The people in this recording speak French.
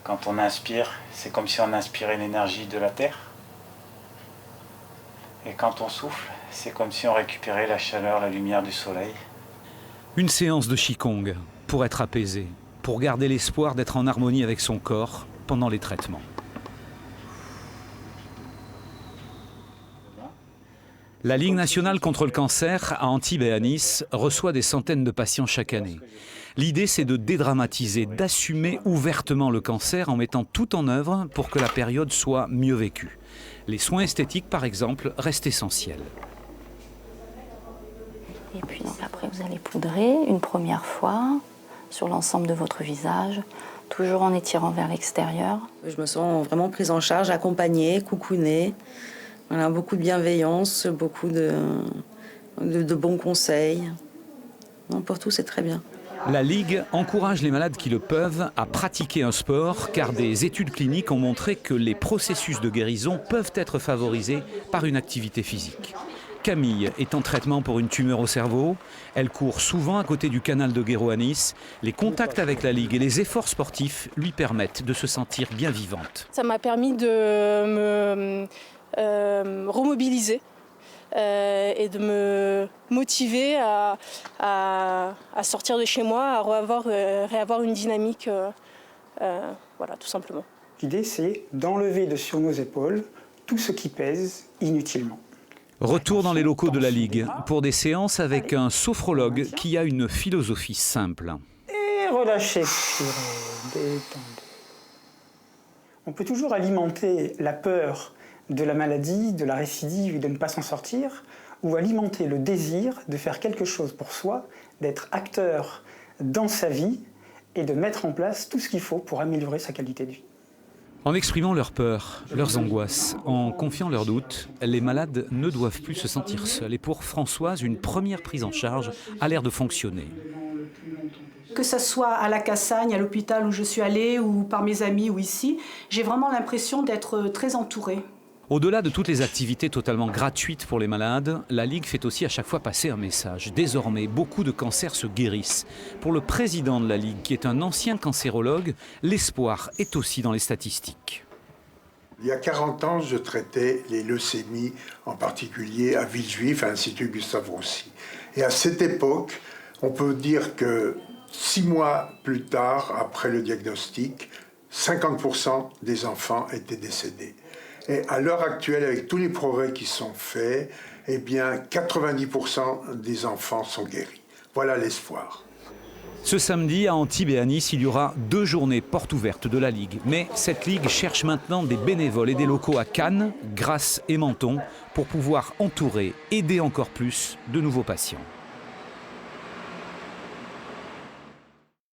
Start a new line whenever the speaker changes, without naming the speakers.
Quand on inspire, c'est comme si on inspirait l'énergie de la terre. Et quand on souffle, c'est comme si on récupérait la chaleur, la lumière du soleil.
Une séance de Qigong pour être apaisé, pour garder l'espoir d'être en harmonie avec son corps pendant les traitements. La Ligue nationale contre le cancer à Antibes et à Nice reçoit des centaines de patients chaque année. L'idée, c'est de dédramatiser, d'assumer ouvertement le cancer en mettant tout en œuvre pour que la période soit mieux vécue. Les soins esthétiques, par exemple, restent essentiels.
Et puis après, vous allez poudrer une première fois sur l'ensemble de votre visage, toujours en étirant vers l'extérieur.
Je me sens vraiment prise en charge, accompagnée, coucounée. Voilà, beaucoup de bienveillance, beaucoup de bons conseils. Non, pour tout, c'est très bien.
La Ligue encourage les malades qui le peuvent à pratiquer un sport car des études cliniques ont montré que les processus de guérison peuvent être favorisés par une activité physique. Camille est en traitement pour une tumeur au cerveau. Elle court souvent à côté du canal de Guéraud à Nice. Les contacts avec la Ligue et les efforts sportifs lui permettent de se sentir bien vivante.
Ça m'a permis de me remobiliser et de me motiver à sortir de chez moi, à réavoir une dynamique, voilà, tout simplement.
L'idée, c'est d'enlever de sur nos épaules tout ce qui pèse inutilement.
Retour dans les locaux de la Ligue pour des séances avec un sophrologue qui a une philosophie simple.
Et relâchez, expirez, détendez. On peut toujours alimenter la peur de la maladie, de la récidive et de ne pas s'en sortir, ou alimenter le désir de faire quelque chose pour soi, d'être acteur dans sa vie et de mettre en place tout ce qu'il faut pour améliorer sa qualité de vie.
En exprimant leurs peurs, leurs angoisses, en confiant leurs doutes, les malades ne doivent plus se sentir seuls. Et pour Françoise, une première prise en charge a l'air de fonctionner.
Que ce soit à la Cassagne, à l'hôpital où je suis allée, ou par mes amis, ou ici, j'ai vraiment l'impression d'être très entourée.
Au-delà de toutes les activités totalement gratuites pour les malades, la Ligue fait aussi à chaque fois passer un message. Désormais, beaucoup de cancers se guérissent. Pour le président de la Ligue, qui est un ancien cancérologue, l'espoir est aussi dans les statistiques.
Il y a 40 ans, je traitais les leucémies, en particulier à Villejuif, à l'Institut Gustave Roussy. Et à cette époque, on peut dire que 6 mois plus tard, après le diagnostic, 50% des enfants étaient décédés. Et à l'heure actuelle, avec tous les progrès qui sont faits, eh bien, 90% des enfants sont guéris. Voilà l'espoir.
Ce samedi, à Antibes et à Nice, il y aura 2 journées portes ouvertes de la Ligue. Mais cette Ligue cherche maintenant des bénévoles et des locaux à Cannes, Grasse et Menton pour pouvoir entourer, aider encore plus de nouveaux patients.